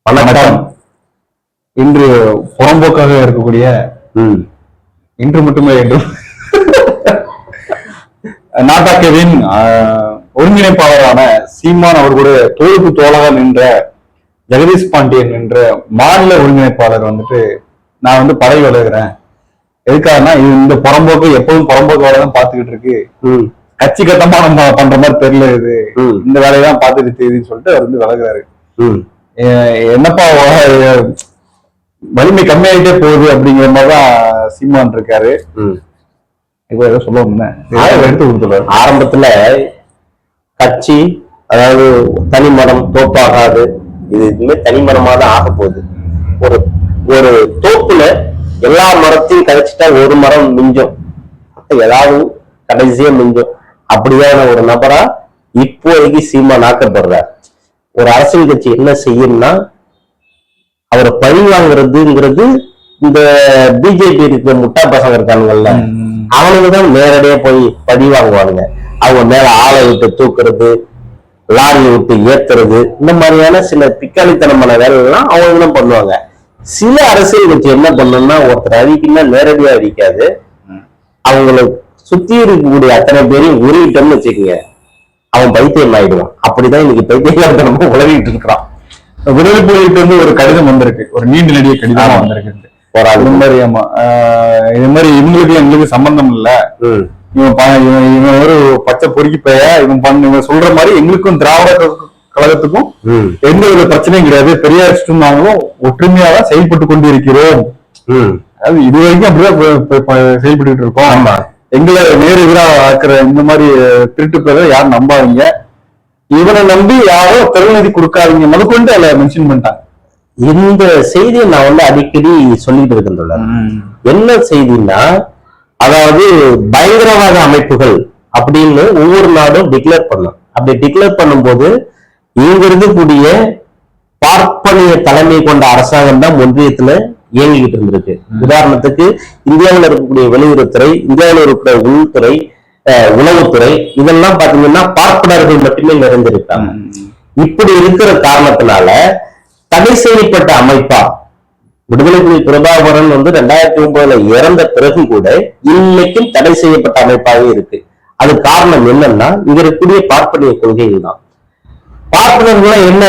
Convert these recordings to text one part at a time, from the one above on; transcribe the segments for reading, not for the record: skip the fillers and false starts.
வணக்கம். இன்று புறம்போக்காக இருக்கக்கூடிய இன்று மட்டுமே என்று நாட்டாக்கவின் ஒருங்கிணைப்பாளரான சீமான் அவர்களுடைய தோளுக்கு தோளாக நின்ற ஜெகதீஷ் பாண்டியன் என்ற மாநில ஒருங்கிணைப்பாளர் நான் பதவி விலகுறேன். எதுக்காகனா இந்த புறம்போக்கு எப்பவும் புறம்போக்கு வேலை தான் பாத்துக்கிட்டு இருக்கு, கட்சி கட்டமா நம்ம பண்ற மாதிரி தெரியல, இது இந்த வேலையெல்லாம் பாத்துட்டு தெரியுதுன்னு சொல்லிட்டு அவர் விலகுறாரு. என்னப்பா வலிமை கம்மியாயிட்டே போகுது அப்படிங்கிற மாதிரிதான் சீமான் இருக்காரு. இப்ப ஏதோ சொல்ல எடுத்து கொடுத்துருவாரு. ஆரம்பத்துல கட்சி அதாவது தனிமரம் தோப்பாகாது, இது இதுமே தனிமரமா தான் ஆக போகுது. ஒரு ஒரு தோப்புல எல்லா மரத்தையும் கழிச்சுட்டா ஒரு மரம் மிஞ்சும், ஏதாவது கடைசியா மிஞ்சும். அப்படியான ஒரு நபரா இப்போதைக்கு சீமான் ஆக்கப்படுறார். ஒரு அரசியல் கட்சி என்ன செய்யும்னா அவரை பழி வாங்குறதுங்கிறது இந்த பிஜேபி இருக்கிற முட்டா பசங்க இருக்கானுங்கல்ல, அவனுக்குதான் நேரடியா போய் பழி வாங்குவானுங்க. அவங்க மேல ஆளை விட்டு தூக்குறது, லாரியை விட்டு ஏத்துறது, இந்த மாதிரியான சில பிக்காளித்தனமான வேலை எல்லாம் அவங்க தான் பண்ணுவாங்க. சில அரசியல் கட்சி என்ன பண்ணணும்னா ஒருத்தர் அழிக்குன்னா நேரடியா அழிக்காது, அவங்களை சுத்தி இருக்கக்கூடிய அத்தனை பேரையும் உருவிட்டோம்னு வச்சுக்கோங்க, அவன் பைத்தியம் ஆயிடுவான். அப்படிதான் இன்னைக்கு பைத்தியம் உலகிட்டு இருக்கிறான். விடுதலை புலிகிட்ட ஒரு கடிதம் வந்திருக்கு, ஒரு நீண்ட நெடிய கடிதம் வந்திருக்கு. இது மாதிரி எங்களுக்கு சம்பந்தம் இல்ல, இவன் ஒரு பச்சை பொறுக்கி பைய, இவன் சொல்ற மாதிரி எங்களுக்கும் திராவிட கழகத்துக்கும் எந்த ஒரு பிரச்சனையும் கிடையாது, பெரியாரிஸ்டும் நாங்களும் ஒற்றுமையாக செயல்பட்டு கொண்டு இருக்கிறோம். அதாவது இது வரைக்கும் அப்படிதான் செயல்பட்டு இருக்கோம். ஆமா, எங்களை நேரு எதிராக ஆக்குற இந்த மாதிரி திருட்டு பேரை யாரும் நம்பாதீங்க, இவனை நம்பி யாரோ திறநிதி கொடுக்காதீங்க முதற்கொண்டு அதை மென்ஷன் பண்ணிட்டாங்க. இந்த செய்தியை நான் அடிக்கடி சொல்லிட்டு இருக்கின்றேன். என்ன செய்தின்னா, அதாவது பயங்கரவாத அமைப்புகள் அப்படின்னு ஒவ்வொரு நாடும் டிக்ளேர் பண்ணும். அப்படி டிக்ளேர் பண்ணும்போது இங்க இருக்கக்கூடிய பார்ப்பனிய தலைமை கொண்ட அரசாங்கம் தான் ஒன்றியத்துல இயங்கிக்கிட்டு இருந்திருக்கு. உதாரணத்துக்கு இந்தியாவில் இருக்கக்கூடிய வெளியுறவுத்துறை, இந்தியாவில் இருக்கிற உள்துறை, உளவுத்துறை, இதெல்லாம் பாத்தீங்கன்னா பார்ப்பனர்கள் மட்டுமே நிறைந்திருக்காங்க. இப்படி இருக்கிற காரணத்தினால தடை செய்யப்பட்ட அமைப்பா விடுதலை புலி பிரபாகரன் 2009 இறந்த பிறகு கூட இன்னைக்கும் தடை செய்யப்பட்ட அமைப்பாகவே இருக்கு. அது காரணம் என்னன்னா இங்க இருக்கக்கூடிய பார்ப்பனிய கொள்கைகள் தான். பார்ப்பனர்களும் என்ன,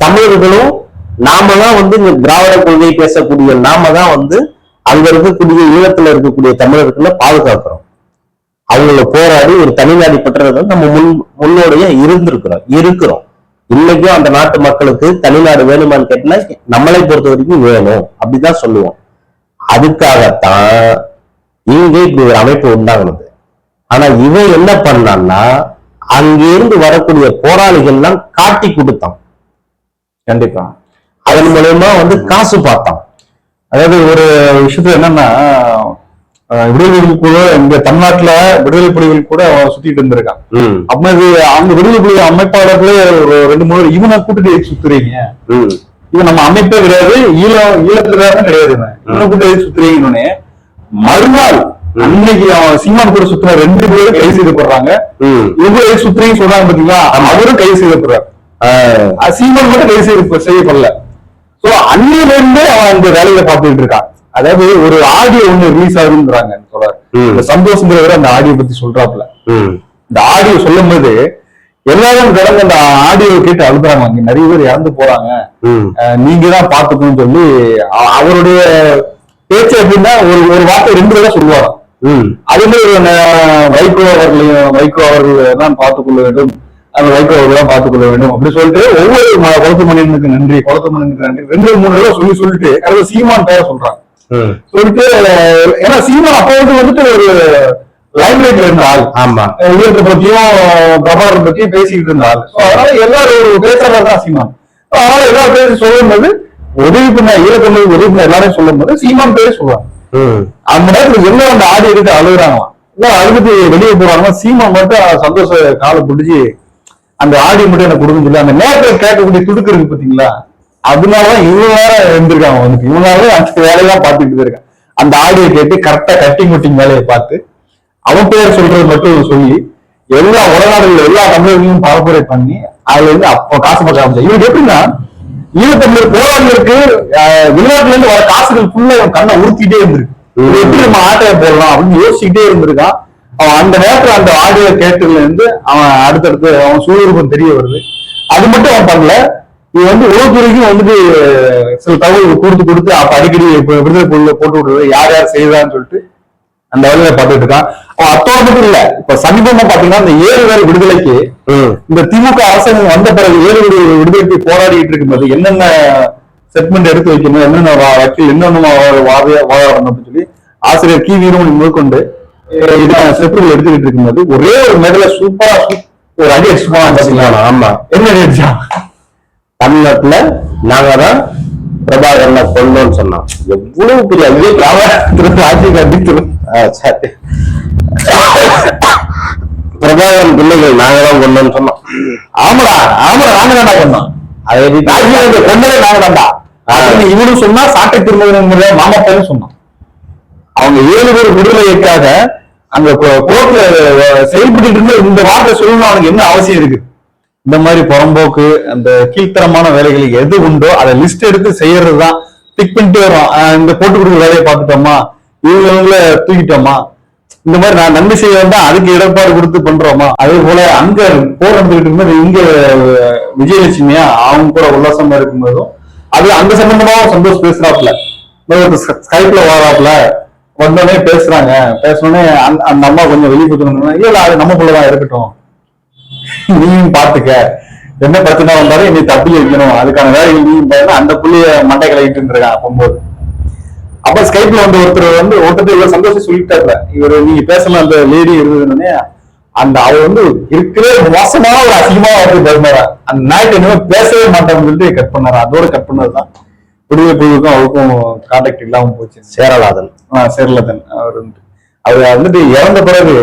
தமிழர்களும் நாம தான் இந்த திராவிட கொள்கை பேசக்கூடிய நாம தான் அங்க இருக்கக்கூடிய ஈழத்துல இருக்கக்கூடிய தமிழர்களை பாதுகாக்கிறோம். அவங்கள போராடி ஒரு தனிநாடு பெற்றதை நம்ம முன்னோடைய இருக்கிறோம். இன்னைக்கும் அந்த நாட்டு மக்களுக்கு தனிநாடு வேணுமான்னு கேட்டா நம்மளை பொறுத்த வரைக்கும் வேணும் அப்படிதான் சொல்லுவோம். அதுக்காகத்தான் இங்க இப்படி ஒரு அமைப்பு உண்டாகுனது. ஆனா இவன் என்ன பண்ணான்னா அங்கிருந்து வரக்கூடிய போராளிகள் எல்லாம் காட்டி கொடுத்தான். கண்டிப்பா அதன் மூலமா காசு பார்த்தான். அதாவது ஒரு விஷயத்துல என்னன்னா, விடுதலை கூட இங்க தமிழ்நாட்டுல விடுதலை புலிகள் கூட சுத்திட்டு இருந்திருக்கான். அப்ப இது அந்த விடுதலை புலி அமைப்பாளர்களே 2-3 இவனை கூட்டிட்டு சுத்துறீங்க, இவன் நம்ம அமைப்பே கிடையாது, ஈழத்துக்காரன் கிடையாது, இவனை கூட்டிட்டு சுத்துறீங்கன்னு மறுநாள் அன்னைக்கு அவன் சீமான் கூட சுத்தின 2 பேரும் கைது செய்யப்படுறாங்க. இவங்க சுத்துறீங்க சொல்றாங்க பாத்தீங்களா, அவரும் கைது செய்யப்படுறாரு. சீமான் மட்டும் கைது செய்யப்படல. சோ அன்னில இருந்தே அவன் அந்த வேலையில பார்த்துட்டு இருக்கான். அதாவது ஒரு ஆடியோ ஒண்ணு ரிலீஸ் ஆகுதுன்றாங்க சொல்றாரு. இந்த சந்தோஷங்கிறவர் அந்த ஆடியோ பத்தி சொல்றாப்புல. இந்த ஆடியோ சொல்லும் போது எல்லாரும் கிடந்து அந்த ஆடியோ கேட்டு அழுதுறாங்க. அங்க நிறைய பேர் இறந்து போறாங்க, நீங்க தான் பாத்துக்கணும்னு சொல்லி அவருடைய பேச்சு எப்படின்னா ஒரு வார்த்தை 2 தடவை சொல்லுவாராம். அதே மாதிரி வைகோ அவர்கள் தான் பார்த்துக்கொள்ள வேண்டும், அந்த வைகோ அவர்கள் தான் பார்த்துக்கொள்ள வேண்டும் அப்படி சொல்லிட்டு ஒவ்வொரு குளத்து மணியனுக்கு நன்றி, குளத்து மணியனுக்கு நன்றி 2-3 தடவை சொல்லிட்டு அது சீமான் பேர சொல்றாங்க. சொல்லிட்டு ஏன்னா சீமான் அப்ப ஒரு லைப்ரரியில இருந்த ஆள். ஆமா, ஈழத்தை பத்தியும் பிரபாகரன் பத்தியும் பேசிக்கிட்டு இருந்தாள். அதனால எல்லாரும் பேசுறதான் சீமான். அதனால எல்லாரும் பேசி சொல்லும் போது உதவி பண்ண ஈழத்தமிழ் உதவி பண்ண எல்லாரும் சொல்லும் போது சீமான் பேரே சொல்லுவாங்க. அந்த நேரத்துல என்ன அந்த ஆடி எடுத்து அழுகுறாங்களாம், அழுகுது வெளியே போறாங்க. சீமான் மட்டும் சந்தோஷ காலை பிடிச்சி அந்த ஆடி மட்டும் எனக்கு கொடுக்குன்னு சொல்லி அந்த நேரத்துல கேட்கக்கூடிய துடுக்கு இருக்கு பாத்தீங்களா, அதனாலதான் இவங்க வேற இருந்திருக்காங்க. இவங்களாவே அந்த வேலையெல்லாம் பார்த்துட்டு இருக்காங்க. அந்த ஆடியை கேட்டு கரெக்டா கட்டிங் வேலையை பார்த்து அவன் பேர் சொல்றது மட்டும் சொல்லி எல்லா உலகாடுகள் எல்லா தமிழர்களையும் பரப்புரை பண்ணி அதுல அப்போ காசு பார்க்க ஆரம்பிச்சா. இவருக்கு எப்படின்னா ஈழத்தமிழர் போராடிகளுக்கு வெளிநாட்டுல இருந்து வர காசுகள் ஃபுல்லா அவன் கண்ணை உறுத்திட்டே இருந்திருக்கு. இது எப்படி நம்ம ஆட்டையை போடலாம் அப்படின்னு யோசிச்சுக்கிட்டே இருந்திருக்கான். அவன் அந்த நேரத்துல அந்த ஆடியோ கேட்டதுல இருந்து அவன் அடுத்தடுத்து அவன் சூழலுக்கும் தெரிய வருது. அது மட்டும் அவன் பண்ணல, இது வந்து உளவுத்துறைக்கும் வந்துட்டு சில தகவல் கொடுத்து அப்ப அடிக்கடி விடுதலை பொருளை போட்டு விடுறது யார் யார் செய்யறான்னு சொல்லிட்டு அந்த வழியில பார்த்துட்டு இருக்கான். அவன் அத்தோட மட்டும் இல்ல, இப்ப சமீபமா பாத்தீங்கன்னா இந்த 7 பேர் விடுதலைக்கு இந்த திமுக அரசாங்கம் வந்த பிறகு 7 விடுதலைக்கு போராடிட்டு இருக்கும்போது என்னென்ன செட்மெண்ட் எடுத்து வைக்கணும், என்னென்ன வக்கீல் என்னென்ன வாதாடணும் அப்படின்னு சொல்லி ஆசிரியர் கி வீரமணி முதற்கொண்டு செட்மெண்ட் எடுத்துக்கிட்டு இருக்கும்போது ஒரே ஒரு மேடல சூப்பரா ஒரு அடி அடிச்சுமா. ஆமா, என்ன அடி அடிச்சா? தமிழ்நாட்டுல நாங்க தான் பிரபாகரனை கொண்டோம்னு சொன்னோம். எவ்வளவு பெரிய ஆட்சி கண்டித்து பிரபாகரன் பிள்ளைகள் நாங்க தான் கொண்டோம்னு சொன்னோம். ஆமாடா நாங்க தான்டா கொண்டோம். அதை கொண்டதே நாங்க தான்டா. இவனும் சொன்னா சாட்டை திருமணங்கிற மாமாப்பையும் சொன்னான். அவங்க 7 பேர் விடுதலைக்காக அங்க கோர்ட்ல செயல்பட்டு இருந்த இந்த வார்த்தை சொல்லணும் அவனுக்கு என்ன அவசியம் இருக்கு? இந்த மாதிரி புறம்போக்கு அந்த கீழ்த்தரமான வேலைகளுக்கு எது உண்டோ அதை லிஸ்ட் எடுத்து செய்யறதுதான். பிக் பண்ணிட்டு வரோம், இந்த போட்டு கொடுக்குற வேலையை பார்த்துட்டோமா, இவங்கள தூக்கிட்டோமா, இந்த மாதிரி நான் நன்மை செய்ய வந்தா அதுக்கு இடர்பாடு கொடுத்து பண்றோமா. அதே போல அங்க போர் நடந்துகிட்டு இருக்கும்போது இங்க விஜயலட்சுமியா அவங்க கூட உல்லாசமா இருக்கும்போதும் அது அந்த சம்பந்தமாவும் சந்தோஷ் பேசுறாப்புல, ஸ்கைப்ல வராப்புல வந்தோடனே பேசுறாங்க. பேசணுன்னே அந்த அம்மா கொஞ்சம் வெளியே கொடுத்துருந்தாங்க. இல்ல அது நம்ம பிள்ளைதான் இருக்கட்டும், நீயும் பாத்துக்க, என்ன பிரச்சனை வந்தாலும் என்னை தப்பி வைக்கணும், அதுக்கான வேலைகள் நீயும் பாருங்க, அந்த புள்ளைய மண்டை கலகிட்டு இருக்கான் போகும்போது. அப்ப ஸ்கைப்ல வந்து ஒருத்தர் இவர் சந்தோஷம் சொல்லிட்டாருல, இவர் நீங்க பேசலாம் அந்த லேடி இருந்ததுன்னே அந்த அவர் வந்து இருக்கிற மோசமான ஒரு அசிங்கமா வந்து பேசினாரா. அந்த நாய்க்கு என்ன பேசவே மாட்டான்னு சொல்லிட்டு கட் பண்ணாரா. அதோட கட் பண்ணதுதான் விடுதலை புழுவுக்கும் அவருக்கும் கான்டாக்ட் இல்லாம போச்சு. சேரலாதன் அவர் வந்துட்டு இறந்த பிறகு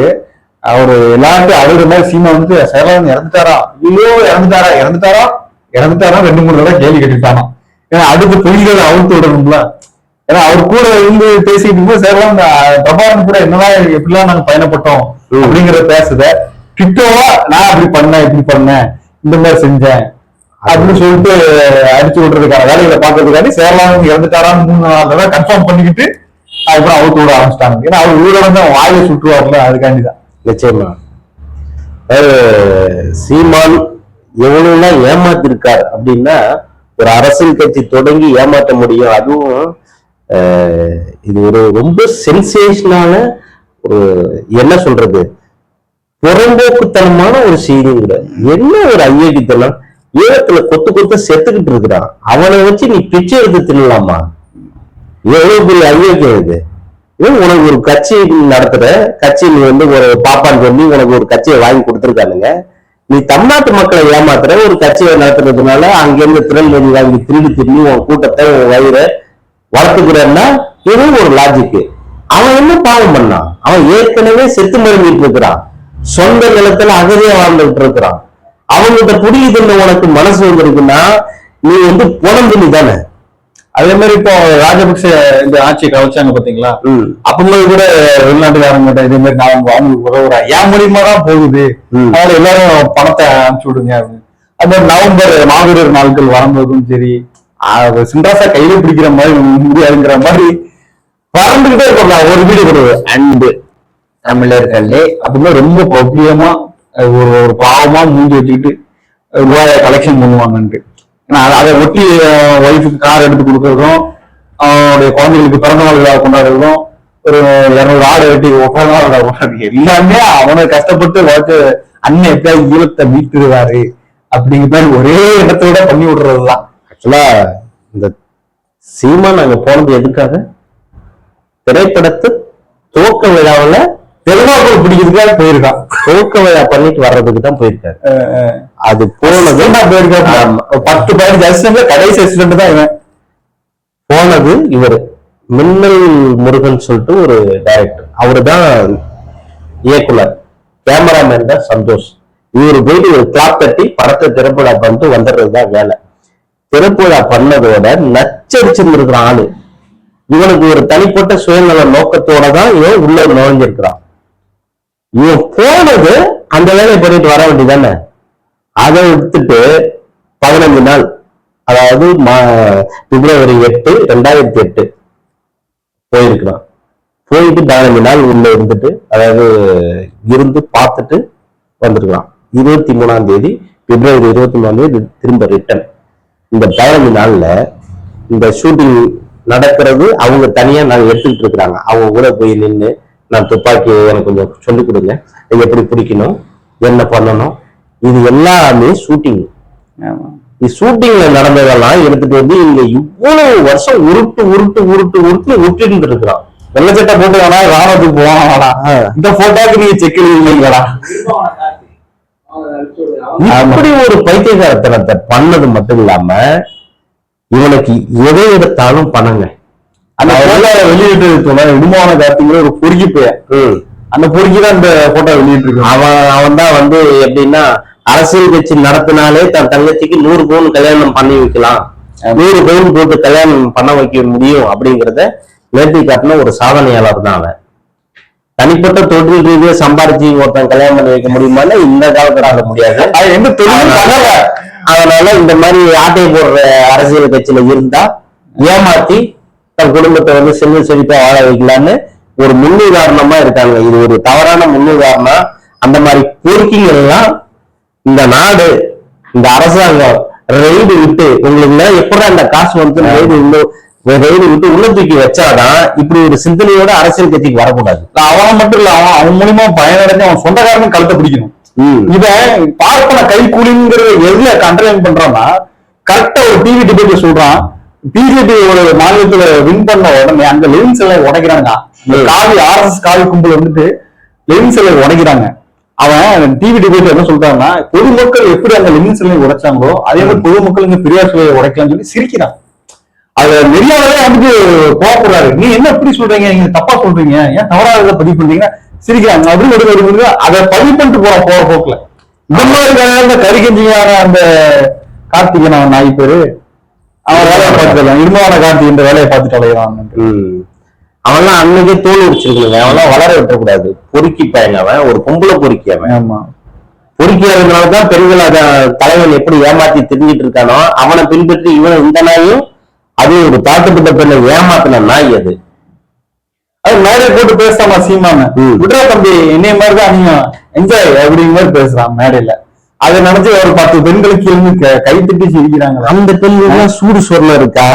அவரு எல்லாருக்கும் அவரு மாதிரி சீமா வந்து சேரலாதன் இறந்துட்டாரா, ஐயோ இறந்துட்டாரா 2-3 தடவை கேள்வி கேட்டுட்டானா. ஏன்னா அடுத்த பொய்களை அவுழ்த்து விடணும்ல. ஏன்னா அவர் கூட இருந்து பேசிட்டு இருக்கும்போது சேரலாம் பிரபாகரன் கூட என்னதான் எப்படிலாம் நாங்க பயணப்பட்டோம் அப்படிங்கறத பேசுத கிட்டோவா நான் அப்படி பண்ணேன் இப்படி பண்ணேன் இந்த மாதிரி செஞ்சேன் அப்படின்னு சொல்லிட்டு அடிச்சு விடுறதுக்கான வேலைகளை பாக்குறதுக்காண்டி சேரலாம் இறந்துட்டாரான்னு 3-4 தடவை கன்ஃபார்ம் பண்ணிக்கிட்டு அதுக்கப்புறம் அவுத்து விட ஆரம்பிச்சிட்டாங்க. ஏன்னா அவர் உயிரோட தான் வாயில சுட்டுவார்ல, அதுக்காண்டிதான். நிச்சயமா சீமான் எவ்வளவுலாம் ஏமாத்திருக்கார் அப்படின்னா, ஒரு அரசியல் கட்சி தொடங்கி ஏமாற்ற முடியும். அதுவும் இது ஒரு ரொம்ப சென்சேஷனான ஒரு என்ன சொல்றது புறம்போக்குத்தனமான ஒரு செய்தி கூட. என்ன ஒரு ஐயடித்தனம், ஈழத்துல கொத்து செத்துக்கிட்டு இருக்கிறான், அவனை வச்சு நீ பிச்சை எடுத்து தின்னலாமா? எவ்வளவு பெரிய ஐயோக்கியம் இது. உனக்கு ஒரு கட்சி நடத்துற கட்சி, நீ வந்து ஒரு பாப்பான்னு சொல்லி உனக்கு ஒரு கட்சியை வாங்கி கொடுத்துருக்கானுங்க. நீ தமிழ்நாட்டு மக்களை ஏமாத்துற ஒரு கட்சியை நடத்துறதுனால அங்கிருந்து திறன் வாங்கி திரும்பி உன் கூட்டத்தை உன் வயிறை வளர்த்துக்கிறன்னா இது ஒரு லாஜிக்கு. அவன் என்ன பாவம் பண்ணான்? அவன் ஏற்கனவே செத்து மருந்திட்டு இருக்கிறான், சொந்த நிலத்துல அகதியா வாழ்ந்துட்டு இருக்கிறான். அவங்ககிட்ட புரியுதுன்னு உனக்கு மனசு வந்திருக்குன்னா நீ வந்து புலம்புனி தானே. அதே மாதிரி இப்போ ராஜபக்ச இந்த ஆட்சியை கலைச்சாங்க பாத்தீங்களா, அப்பம்போது கூட வெளிநாட்டுக்காரங்க இதே மாதிரி நான் அவங்களுக்கு உதவுறேன், என் மூலியமா தான் போகுது, அதனால எல்லாரும் பணத்தை அனுப்பிச்சு விடுங்க அப்படின்னு. அது மாதிரி நவம்பர் மாவீரர் நாட்கள் வரும்போதும் சரி, சின்ராசா கையில பிடிக்கிற மாதிரி முடியாதுங்கிற மாதிரி பறந்துகிட்டே இருக்கலாம். ஒரு வீடு கொடுவு அன்பு தமிழர்களே அப்படின்னு ரொம்ப பவ்யமா ஒரு பாவமா மூஞ்சி வச்சுக்கிட்டு ரூபாய கலெக்ஷன் பண்ணுவாங்கன்ட்டு. அதை ஒட்டி ஒய்ஃபுக்கு கார் எடுத்து கொடுக்கறதும், அவனுடைய குழந்தைகளுக்கு பிறந்த நாள் விழா கொண்டாடுறதும், ஒரு 200 ஆடு வெட்டி கொண்டாடுறது எல்லாமே அவனை கஷ்டப்பட்டு வளர்த்து அண்ணன் எப்படியாவது ஈழத்தை மீட்டுருவாரு அப்படிங்கிற ஒரே இடத்தோட பண்ணி விடுறதுதான். ஆக்சுவலா இந்த சீமான் அங்க போனது எதுக்காக? திரைப்படத்து துவக்க விழாவில தெலுங்கு பிடிக்கிறதுக்காக போயிருக்கான். துவக்க விழா பண்ணிட்டு வர்றதுக்கு தான் போயிருக்காரு. அது போனது 10-15 அசிஸ்டன்ட்ல கடைசி அசிஸ்டன்ட் தான் இவன். போனது இவரு மின்னல் முருகன் சொல்லிட்டு ஒரு டைரக்டர், அவரு தான் இயக்குனர், கேமராமேன் தான் சந்தோஷ். இவரு போயிட்டு ஒரு கிளாப் தட்டி படத்தை திரைப்படா பண்ணிட்டு வந்துடுறதுதான் வேலை. திரைப்படா பண்ணதோட நச்சரிச்சிருந்திருக்கிறான் ஆளு. இவனுக்கு ஒரு தனிப்பட்ட சுயநல நோக்கத்தோட தான் இவன் உள்ள நுழைஞ்சிருக்கிறான். இவன் போனது அந்த வேலையை பண்ணிட்டு வர வேண்டியதானே. அதை விட்டுட்டு 15 நாள் அதாவது பிப்ரவரி 8, 2008 போயிருக்கிறான். போயிட்டு 15 நாள் உள்ள இருந்துட்டு, அதாவது இருந்து பார்த்துட்டு வந்திருக்கலாம். 23ஆம் தேதி, பிப்ரவரி 23ஆம் தேதி திரும்ப ரிட்டர்ன். இந்த 15 நாள்ல இந்த ஷூட்டிங் நடக்கிறது அவங்க தனியா நாங்க எடுத்துக்கிட்டு இருக்கிறாங்க. அவங்க கூட போய் நின்று, நான் துப்பாக்கி எனக்கு கொஞ்சம் சொல்லிக் கொடுங்க, எப்படி பிடிக்கணும், என்ன பண்ணணும், இது எல்லாமே ஷூட்டிங். ஷூட்டிங்ல நடந்ததெல்லாம் எடுத்துட்டு வந்து இங்க இவ்வளவு வருஷம் உருட்டு உருட்டு உருட்டு உருட்டு விட்டுட்டு இருக்கிறான். வெள்ளச்சட்டை போட்டு வேணா ராணுவத்துக்கு போவாங்களா, இந்த போட்டோக்கு நீங்க செக் இல்லைங்களா? அப்படி ஒரு பைத்தியகாரத்தனத்தை பண்ணது மட்டும் இல்லாம இவனுக்கு எதை எடுத்தாலும் பணங்க. அந்த வெளியிட்டு இடுமான கார்த்திங்கிற ஒரு பொறுக்கி பெயர், அந்த பொறுக்கிதான் இந்த போட்டோ வெளியிட்டு இருக்கு. அவன் தான் வந்து எப்படின்னா, அரசியல் கட்சி நடத்தினாலே தன் தங்கச்சிக்கு 100 பவுன் கல்யாணம் பண்ணி வைக்கலாம், 100 பவுன் போட்டு கல்யாணம் பண்ண வைக்க முடியும் அப்படிங்கிறத நேர்த்தி காட்டின ஒரு சாதனையாளர் தான் அவன். தனிப்பட்ட தொழில் ரீதியா சம்பாரிச்சு ஒருத்தன் கல்யாணம் பண்ணி வைக்க முடியுமான்னா இந்த காலத்துல முடியாது. அதனால இந்த மாதிரி ஆட்டை போடுற அரசியல் கட்சியில இருந்தா ஏமாத்தி தன் குடும்பத்தை வந்து செல்வ செழிப்பா வாழ வைக்கலான்னு ஒரு முன்னுதாரணமா இருக்காங்க. இது ஒரு தவறான முன்னுதாரணம். அந்த மாதிரி பொறுக்கிகள் எல்லாம் இந்த நாடு, இந்த அரசாங்கம் ரெய்டு விட்டு உங்களுக்கு எப்படி அந்த காசு வந்து ரெய்டு விட்டு உள்ள தூக்கி வச்சாதான் இப்படி ஒரு சிந்தனையோட அரசியல் கட்சிக்கு வரக்கூடாது. அவன் மட்டும் இல்ல, அவன் மூலியமா பயனடைஞ்சு அவன் சொந்தக்காரனும் கழுத்தை பிடிக்கணும். இத பார்ப்பன கைக்கூலிங்கிறது எதுல கண்ட்ரோல் பண்றான்னா, கரெக்டா ஒரு டிவி டிபேட்ல சொல்றான், பிஜேபி ஒரு மாநிலத்துல வின் பண்ண உடனே அங்க லெவின்ஸ் எல்லாம் உடைக்கிறாங்க. காவி RSS காவி கும்பல் வந்துட்டு லெவின்ஸ் எல்லாம் உடைக்கிறாங்க. அவன் டிவி டிபேட்ல என்ன சொல்றான்னா, பொதுமக்கள் எப்படி அந்த லெவின்ஸ் எல்லாம் உடைச்சாங்களோ அதே மாதிரி பொதுமக்கள் இங்க பெரியார் சிலையை உடைக்கலாம்னு சொல்லி சிரிக்கிறான். அது நெறியாளரே வந்து கோவப்படுறாரு, நீ என்ன எப்படி சொல்றீங்க, நீங்க தப்பா சொல்றீங்க, ஏன் தவறாக பதிவு பண்றீங்கன்னா சிரிக்கிறாங்க. அப்படின்னு அதை பதிவு பண்ணிட்டு போற போக்குல இந்த மாதிரி கரிகஞ்சியான அந்த கார்த்திகன் அவன் நாய் பேரு, அவன் வேலையை பார்த்துக்கலாம், இருமான கார்த்திக் இந்த வேலையை பார்த்துட்டு அலையிறான். அவன்லாம் அன்னைக்கே தோல் உடிச்சிருக்கீங்க, அவன்லாம் வளர விட்டக்கூடாது. பொறுக்கி பையன் அவன், ஒரு பொம்பளை பொறுக்கி அவன். ஆமா, பொறுக்கியாதனாலதான் பெண்கள் அத தலைவன் எப்படி ஏமாத்தி தெரிஞ்சிட்டு இருக்கானோ அவனை பின்பற்றி இவன் இந்த நாயும் அது ஒரு தாக்கப்பட்ட பெண்ணை ஏமாத்தின நாய். அது மேலே போட்டு பேசாம சீமான விட்ரா தம்பி என்னைய மாதிரிதான் நீங்க என்ஜாய் அப்படிங்கிற மாதிரி பேசுறான் மேடையில. அதை நினைச்சு ஒரு 10 பெண்களுக்கு இருந்து கைத்தட்டி சிரிக்கிறாங்க. அந்த பெண்கள் சூடு சொர்ணம் இருக்கா,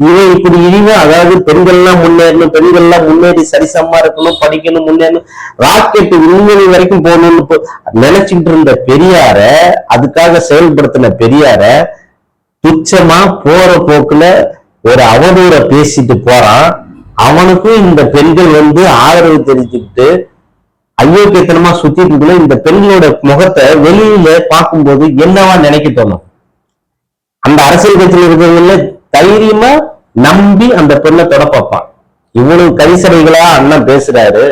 இவன் இப்படி இனிமே அதாவது பெண்கள்லாம் முன்னேறணும், பெண்கள்லாம் முன்னேறி சரிசமா இருக்கணும், படிக்கணும், முன்னேறணும், ராக்கெட் விண்வெளி வரைக்கும் போகணும்னு நினைச்சுட்டு இருந்த பெரியார, அதுக்காக செயல்படுத்தின பெரியார துச்சமா போற போக்குல ஒரு அவதூற பேசிட்டு போறான். அவனுக்கும் இந்த பெண்கள் வந்து ஆதரவு தெரிஞ்சுக்கிட்டு அயோக்கியத்தனமா சுத்திட்டு இருக்குள்ள இந்த பெண்களோட முகத்தை வெளியில பார்க்கும்போது என்னவா நினைக்க தோணும்? அந்த அரசியல் கட்சியில் இருக்கிறவங்கள தைரியமா நம்பி அந்த பெண்ணை தொட பார்ப்பான். இவ்வளவு கரிசடைகளா அண்ணன் பேசுறாரு,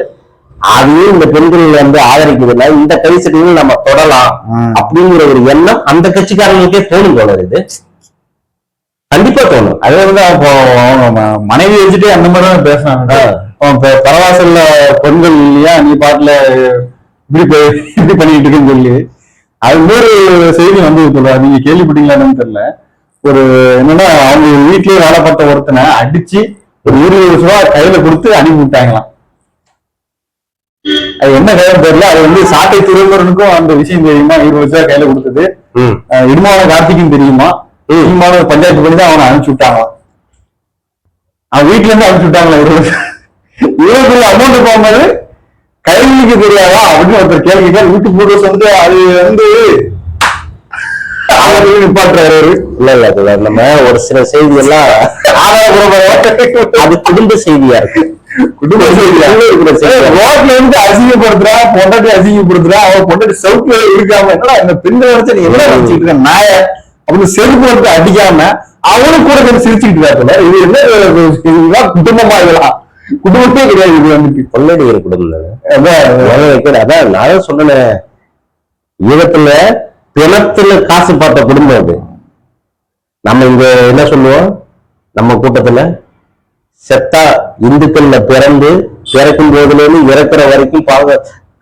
அதையும் இந்த பெண்கள் வந்து ஆதரிக்குதுன்னா இந்த கரிசடைகள் நம்ம தொடலாம் அப்படிங்கிற ஒரு எண்ணம் அந்த கட்சிக்காரங்களுக்கே தோணும். இது கண்டிப்பா தோணும். அதே வந்து அப்போ அவங்க மனைவி வச்சுட்டு அந்த மாதிரிதான் பேசுறாங்க. பரவாசல்ல பெண்கள் இல்லையா, நீ பாட்டுல இப்படி பண்ணிட்டு இருக்குன்னு சொல்லி அது இன்னொரு செய்தி வந்து சொல்றாரு. நீங்க கேள்விப்பட்டீங்களான்னு தெரியல. ஒரு என்னன்னா, அவங்க வீட்லயே வேலை பார்த்த ஒருத்தனை அடிச்சு ஒரு 20 ரூபாய் கையில கொடுத்து அனுப்பி விட்டாங்களாம். அது என்ன கையில தெரியல. அது வந்து சாட்டை துறைமுருகனுக்கும் அந்த விஷயம் தெரியுமா, 20 ரூபாய் கையில கொடுத்தது இடுமான கார்த்திக்கும் தெரியுமா, பஞ்சாயத்து பண்ணி தான் அவனை அனுப்பிச்சு விட்டாங்களாம். அவன் வீட்டுல இருந்து அனுப்பிச்சு விட்டாங்களா 20 அமௌண்ட் போகும்போது கைகளுக்கு தெரியாதா அப்படின்னு ஒருத்தர் கேள்வி வீட்டு போட்டு வந்து அது வந்து நிப்பாட்டுறாரு. இல்ல நம்ம ஒரு சில செய்தி எல்லாம் அது குடும்ப செய்தியா இருக்கு. குடும்ப செய்தியா ரோட்ல இருந்து அசிங்கப்படுத்துறா, பொண்டாட்டி அசிங்கப்படுத்துறா, அவன் பொண்டாட்டி சவுக்கு இருக்காம என்னடா இந்த பெண்ணை வச்சு நீ என்ன நினைச்சிட்டு இருக்க நாய அப்படின்னு செருப்பு எடுத்து அடிக்காம அவனும் கூட கொஞ்சம் சிரிச்சுக்கிட்டு இருக்காரு. இது என்ன குடும்பமா இதெல்லாம் குடும்பத்தே கிடையாது. இது வந்துட்டு கொள்ளடிக்கிற குடும்பம். அதான் நான் சொன்னேன், ஈழத்துல பிணத்துல காசு பார்த்த குடும்பம் அது. நம்ம இங்க என்ன சொல்லுவோம், நம்ம கூட்டத்துல செத்தா இந்துக்கள்ல பிறந்து பிறக்கும் போதுல இருந்து இறக்குற வரைக்கும்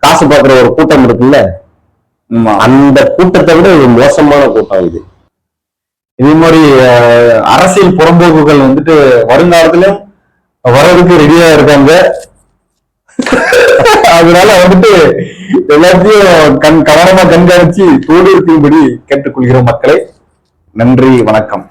காசு பார்க்கிற ஒரு கூட்டம் இருக்குல்ல, அந்த கூட்டத்தை விட ஒரு மோசமான கூட்டம் இது. இதே மாதிரி அரசியல் புறம்போக்குகள் வந்துட்டு வருங்காலத்திலும் வர்றதுக்கு ரெடியா இருக்காங்க. அதனால வந்துட்டு எல்லாத்தையும் கவனமா கண்காணிச்சு தோடு இருக்கும்படி கேட்டுக்கொள்கிறோம் மக்களை. நன்றி, வணக்கம்.